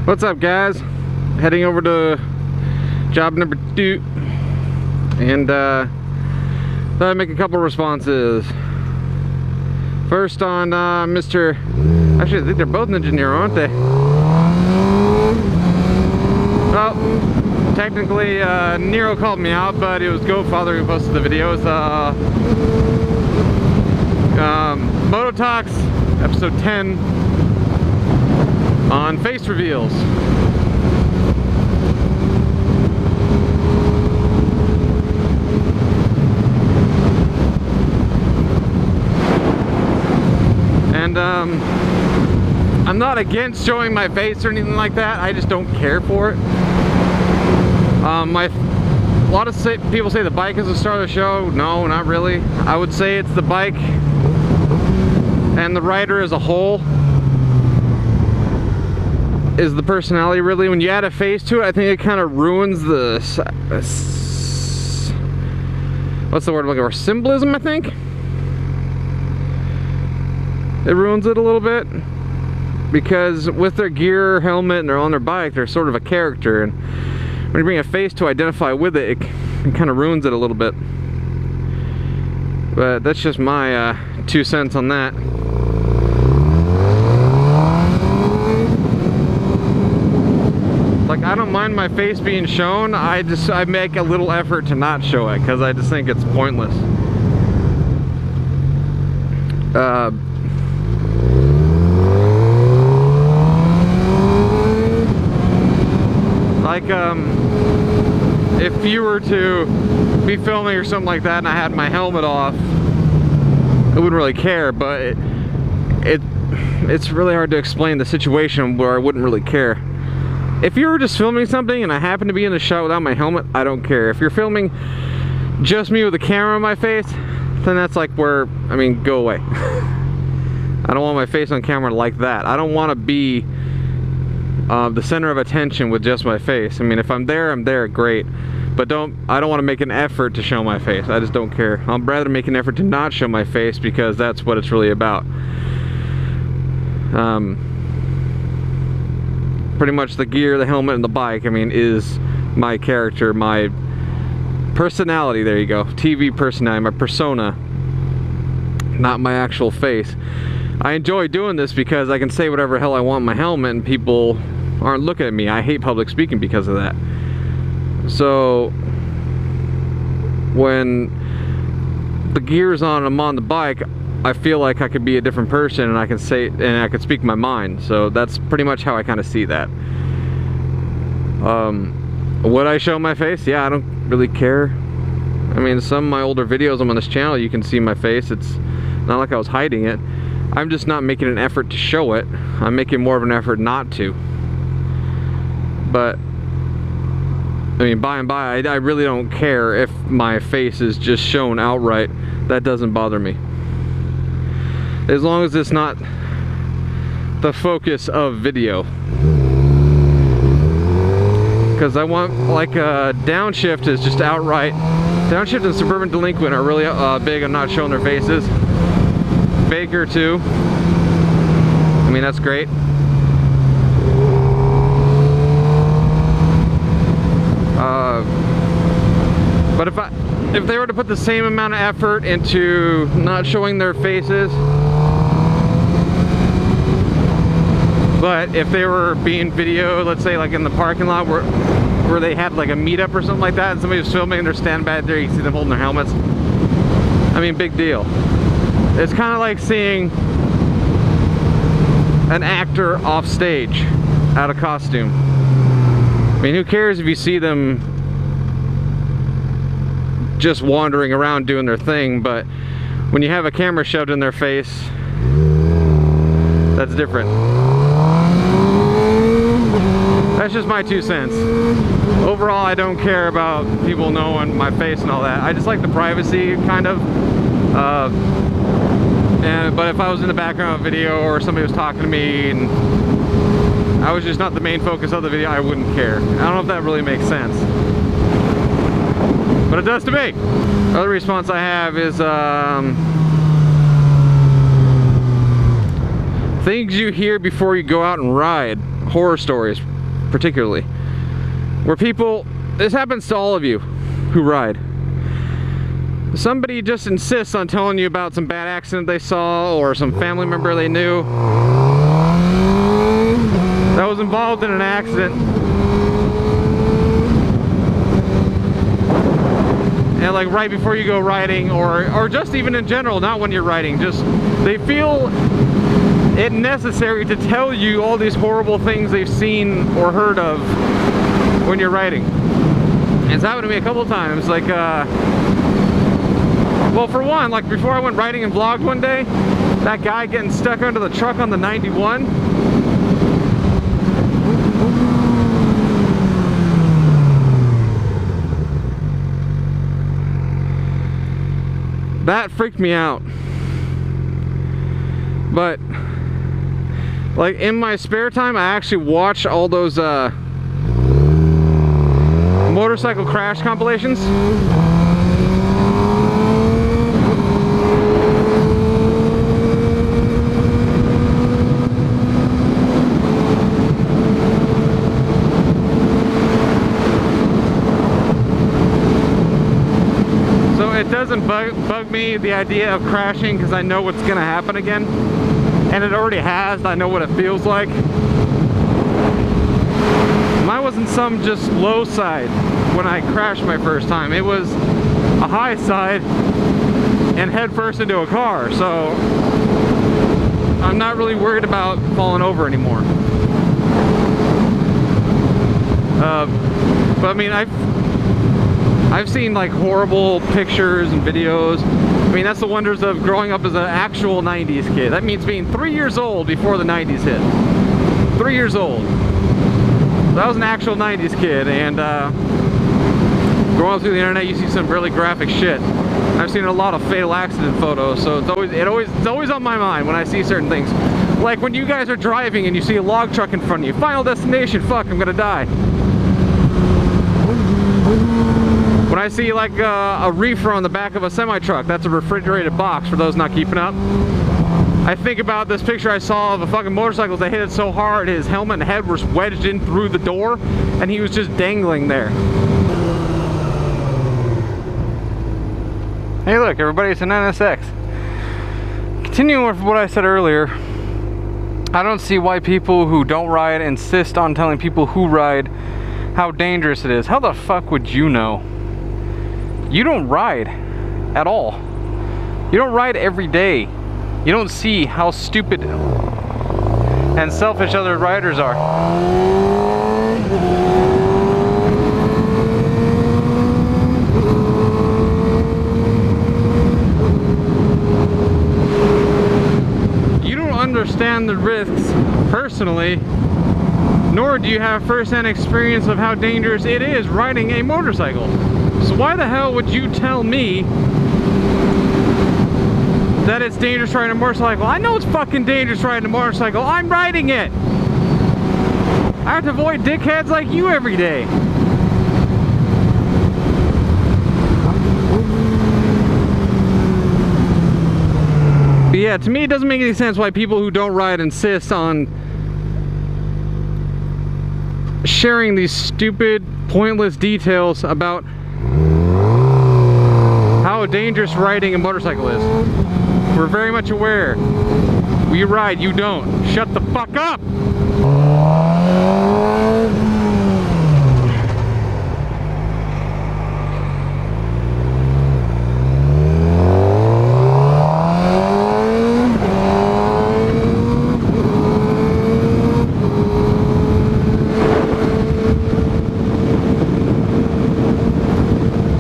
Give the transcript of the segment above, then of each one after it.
What's up, guys? Heading over to job number 2, and thought I'd make a couple responses. First on Mr. Actually, I think they're both Ninja Nero, aren't they? Well, technically Nero called me out, but it was GoatFather who posted the videos. Mototalks, episode 10 on face reveals. And I'm not against showing my face or anything like that. I just don't care for it. A lot of people say the bike is the star of the show. No, not really. I would say it's the bike and the rider as a whole is the personality, really. When you add a face to it, I think it kind of ruins the what's the word I'm looking for? Symbolism, I think. It ruins it a little bit, because with their gear, helmet, and they're on their bike, they're sort of a character, and when you bring a face to identify with it, it kind of ruins it a little bit. But that's just my 2 cents on that. Like, I don't mind my face being shown. I make a little effort to not show it because I just think it's pointless. Like, if you were to be filming or something like that and I had my helmet off, I wouldn't really care, but it's really hard to explain the situation where I wouldn't really care. If you were just filming something and I happen to be in the shot without my helmet, I don't care. If you're filming just me with a camera on my face, then that's like where, I mean, go away. I don't want my face on camera like that. I don't want to be the center of attention with just my face. I mean, if I'm there, great. But I don't want to make an effort to show my face. I just don't care. I'd rather make an effort to not show my face, because that's what it's really about. Pretty much the gear, the helmet, and the bike, I mean, is my character, my personality. There you go. TV personality, my persona, not my actual face. I enjoy doing this because I can say whatever hell I want in my helmet and people aren't looking at me. I hate public speaking because of that. So when the gear's on and I'm on the bike, I feel like I could be a different person, and I can say, and I could speak my mind. So that's pretty much how I kind of see that. Would I show my face? Yeah, I don't really care. I mean, some of my older videos on this channel, you can see my face. It's not like I was hiding it. I'm just not making an effort to show it. I'm making more of an effort not to. But I mean, by and by, I really don't care if my face is just shown outright. That doesn't bother me, as long as it's not the focus of video. Because I want, like, downshift is just outright. Downshift and Suburban Delinquent are really big on not showing their faces. Baker too. I mean, that's great. But if they were to put the same amount of effort into not showing their faces, but if they were being videoed, let's say like in the parking lot where they had like a meetup or something like that, and somebody was filming and they're standing back there, you see them holding their helmets. I mean, big deal. It's kind of like seeing an actor off stage out of costume. I mean, who cares if you see them just wandering around doing their thing, but when you have a camera shoved in their face, that's different. That's just my 2 cents. Overall, I don't care about people knowing my face and all that. I just like the privacy, kind of. But if I was in the background of a video or somebody was talking to me and I was just not the main focus of the video, I wouldn't care. I don't know if that really makes sense, but it does to me. Other response I have is things you hear before you go out and ride. Horror stories. particularly, where people, this happens to all of you who ride. Somebody just insists on telling you about some bad accident they saw or some family member they knew that was involved in an accident. And like right before you go riding, or just even in general, not when you're riding, just they feel it necessary to tell you all these horrible things they've seen or heard of when you're riding. And it's happened to me a couple times, like well, for one, like before I went riding and vlogged one day, that guy getting stuck under the truck on the 91. That freaked me out. But like in my spare time, I actually watch all those motorcycle crash compilations. It doesn't bug me, the idea of crashing, because I know what's gonna happen again, and it already has. I know what it feels like. Mine wasn't some just low side when I crashed my first time. It was a high side and head first into a car, so I'm not really worried about falling over anymore. But I mean, I've seen like horrible pictures and videos. I mean, that's the wonders of growing up as an actual 90s kid. That means being 3 years old before the 90s hit. 3 years old. So I was an actual 90s kid, and growing up through the internet, you see some really graphic shit. I've seen a lot of fatal accident photos, so it's always on my mind when I see certain things. Like when you guys are driving and you see a log truck in front of you. Final destination, fuck, I'm gonna die. When I see like a reefer on the back of a semi-truck, that's a refrigerated box for those not keeping up. I think about this picture I saw of a fucking motorcycle that hit it so hard his helmet and head was wedged in through the door and he was just dangling there. Hey look everybody, it's an NSX. Continuing with what I said earlier, I don't see why people who don't ride insist on telling people who ride how dangerous it is. How the fuck would you know? You don't ride at all. You don't ride every day. You don't see how stupid and selfish other riders are. You don't understand the risks personally, nor do you have first-hand experience of how dangerous it is riding a motorcycle. So why the hell would you tell me that it's dangerous riding a motorcycle? I know it's fucking dangerous riding a motorcycle. I'm riding it. I have to avoid dickheads like you every day. But yeah, to me it doesn't make any sense why people who don't ride insist on sharing these stupid, pointless details about how dangerous riding a motorcycle is. We're very much aware. We ride, you don't. Shut the fuck up!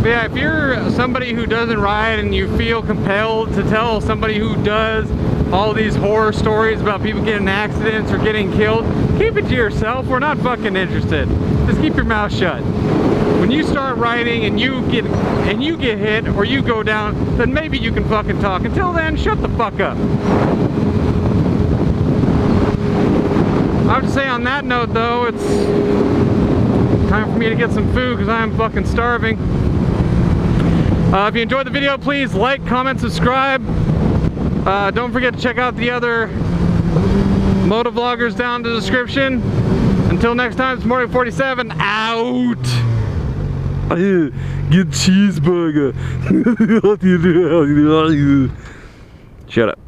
Yeah, if you're somebody who doesn't ride and you feel compelled to tell somebody who does all these horror stories about people getting in accidents or getting killed, keep it to yourself. We're not fucking interested. Just keep your mouth shut. When you start riding and you get hit or you go down, then maybe you can fucking talk. Until then, shut the fuck up. I have to say on that note though, it's time for me to get some food because I'm fucking starving. If you enjoyed the video, please like, comment, subscribe. Don't forget to check out the other Motovloggers down in the description. Until Until next time, it's Morning 47 out. Get cheeseburger. Shut up.